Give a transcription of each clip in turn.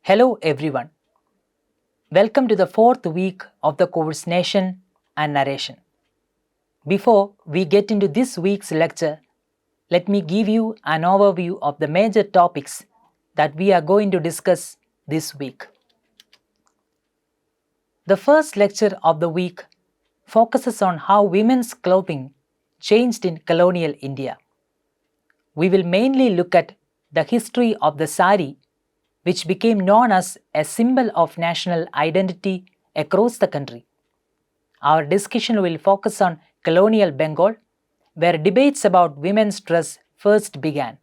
Hello everyone. Welcome to the fourth week of the course Nation and Narration. Before we get into this week's lecture, let me give you an overview of the major topics that we are going to discuss this week. The first lecture of the week focuses on how women's clothing changed in colonial India. We will mainly look at the history of the sari, which became known as a symbol of national identity across the country. Our discussion will focus on colonial Bengal, where debates about women's dress first began.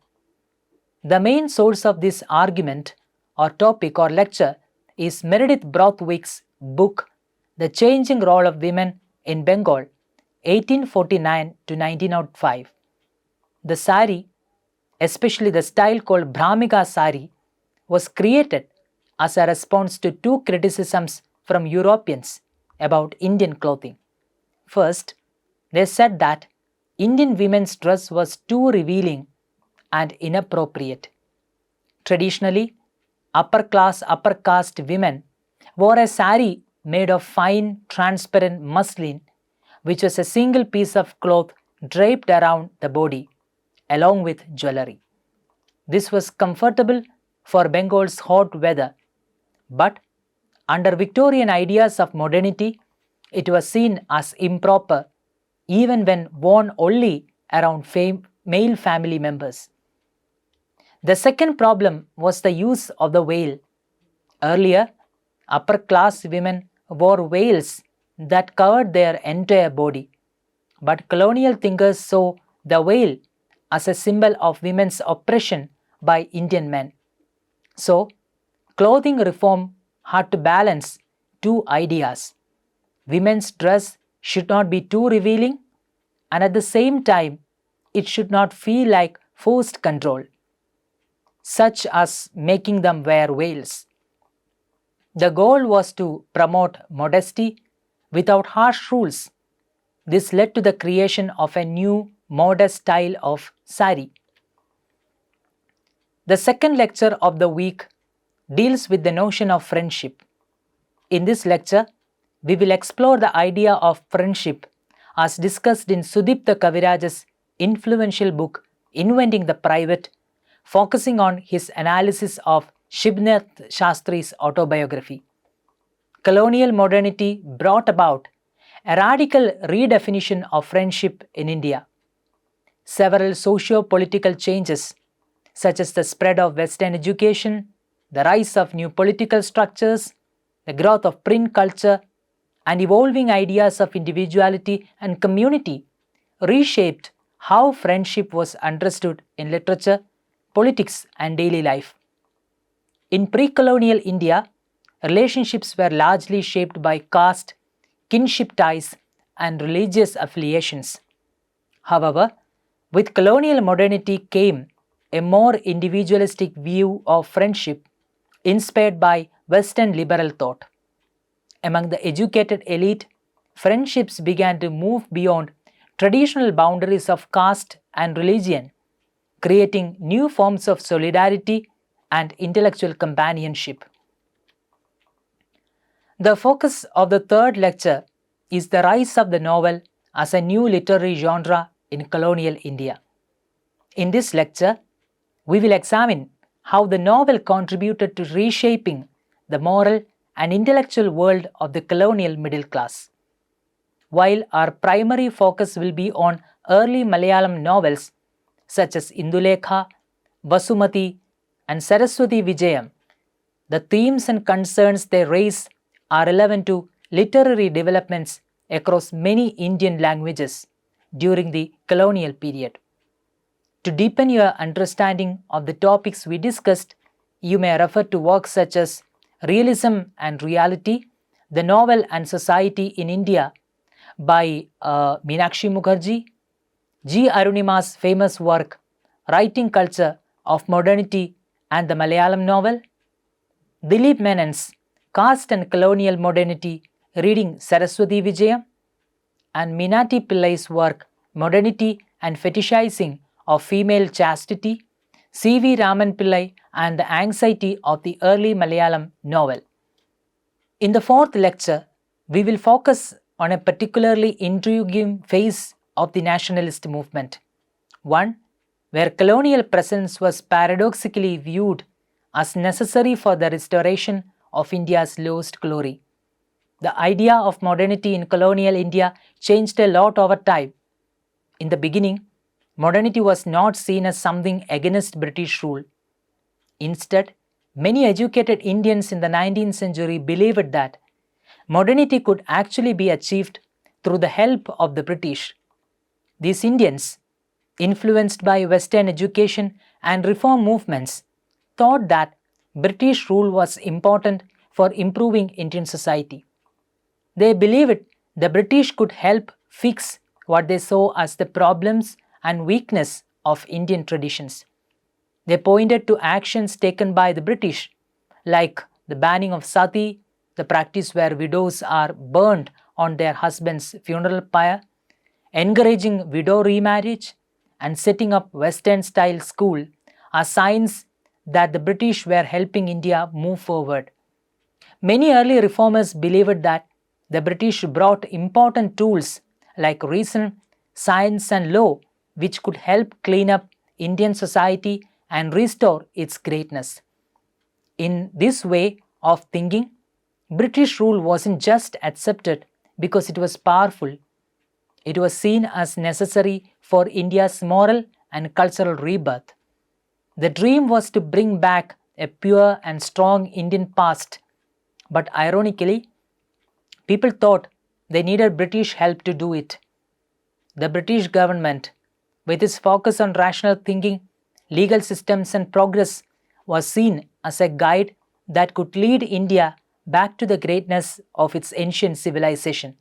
The main source of this argument or topic or lecture is Meredith Borthwick's book, The Changing Role of Women in Bengal, 1849 to 1905. The sari, especially the style called Brahmika sari, was created as a response to two criticisms from Europeans about Indian clothing. First, they said that Indian women's dress was too revealing and inappropriate. Traditionally, upper caste women wore a sari made of fine, transparent muslin, which was a single piece of cloth draped around the body, along with jewelry. This was comfortable for Bengal's hot weather, but under Victorian ideas of modernity, it was seen as improper even when worn only around male family members. The second problem was the use of the veil. Earlier, upper class women wore veils that covered their entire body, but colonial thinkers saw the veil as a symbol of women's oppression by Indian men. So, clothing reform had to balance two ideas. Women's dress should not be too revealing, and at the same time, it should not feel like forced control, such as making them wear veils. The goal was to promote modesty without harsh rules. This led to the creation of a new modest style of sari. The second lecture of the week deals with the notion of friendship. In this lecture, we will explore the idea of friendship as discussed in Sudipta Kaviraj's influential book Inventing the Private, focusing on his analysis of Shibnath Shastri's autobiography. Colonial modernity brought about a radical redefinition of friendship in India. Several socio-political changes, such as the spread of Western education, the rise of new political structures, the growth of print culture, and evolving ideas of individuality and community, reshaped how friendship was understood in literature, politics, and daily life. In pre-colonial India, relationships were largely shaped by caste, kinship ties, and religious affiliations. However, with colonial modernity came a more individualistic view of friendship inspired by Western liberal thought. Among the educated elite, friendships began to move beyond traditional boundaries of caste and religion, creating new forms of solidarity and intellectual companionship. The focus of the third lecture is the rise of the novel as a new literary genre in colonial India. In this lecture, we will examine how the novel contributed to reshaping the moral and intellectual world of the colonial middle class. While our primary focus will be on early Malayalam novels such as Indulekha, Vasumati, and Saraswati Vijayam, the themes and concerns they raise are relevant to literary developments across many Indian languages during the colonial period. To deepen your understanding of the topics we discussed, you may refer to works such as Realism and Reality, The Novel and Society in India by Meenakshi Mukherjee, G. Arunima's famous work Writing Culture of Modernity and the Malayalam Novel, Dilip Menon's Caste and Colonial Modernity reading Saraswati Vijayam, and Minati Pillai's work Modernity and Fetishizing of Female Chastity, C.V. Raman Pillai and the anxiety of the early Malayalam novel. In the fourth lecture, we will focus on a particularly intriguing phase of the nationalist movement, one where colonial presence was paradoxically viewed as necessary for the restoration of India's lost glory. The idea of modernity in colonial India changed a lot over time. In the beginning, modernity was not seen as something against British rule. Instead, many educated Indians in the 19th century believed that modernity could actually be achieved through the help of the British. These Indians, influenced by Western education and reform movements, thought that British rule was important for improving Indian society. They believed the British could help fix what they saw as the problems and weakness of Indian traditions. They pointed to actions taken by the British, like the banning of sati, the practice where widows are burned on their husband's funeral pyre, encouraging widow remarriage, and setting up Western-style school as signs that the British were helping India move forward. Many early reformers believed that the British brought important tools like reason, science, and law, which could help clean up Indian society and restore its greatness. In this way of thinking, British rule wasn't just accepted because it was powerful, it was seen as necessary for India's moral and cultural rebirth. The dream was to bring back a pure and strong Indian past, but ironically, people thought they needed British help to do it. The British government, with its focus on rational thinking, legal systems, and progress, was seen as a guide that could lead India back to the greatness of its ancient civilization.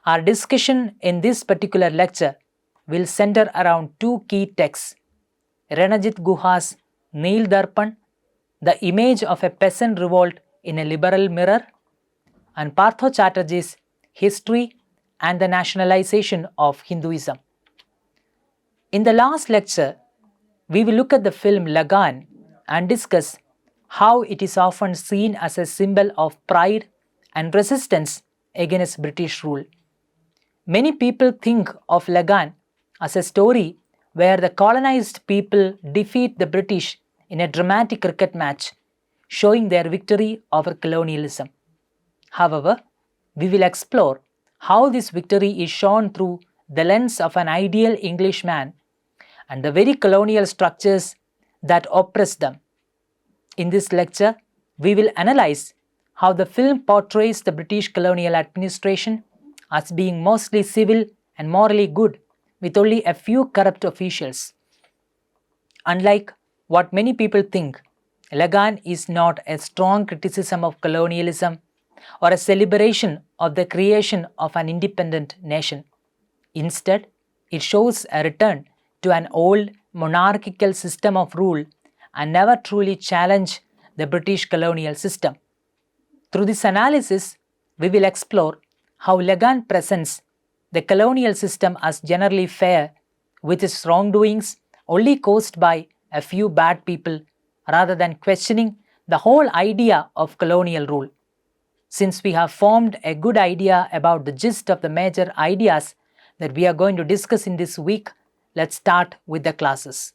Our discussion in this particular lecture will center around two key texts: Ranajit Guha's Neel Darpan, the image of a peasant revolt in a liberal mirror, and Partho Chatterjee's History and the Nationalization of Hinduism. In the last lecture, we will look at the film Lagan and discuss how it is often seen as a symbol of pride and resistance against British rule. Many people think of Lagan as a story where the colonized people defeat the British in a dramatic cricket match, showing their victory over colonialism. However, we will explore how this victory is shown through the lens of an ideal Englishman and the very colonial structures that oppress them. In this lecture, we will analyze how the film portrays the British colonial administration as being mostly civil and morally good, with only a few corrupt officials. Unlike what many people think, Lagan is not a strong criticism of colonialism or a celebration of the creation of an independent nation. Instead, it shows a return to an old monarchical system of rule and never truly challenge the British colonial system. Through this analysis, we will explore how Lagan presents the colonial system as generally fair, with its wrongdoings only caused by a few bad people, rather than questioning the whole idea of colonial rule. Since we have formed a good idea about the gist of the major ideas that we are going to discuss in this week, let's start with the classes.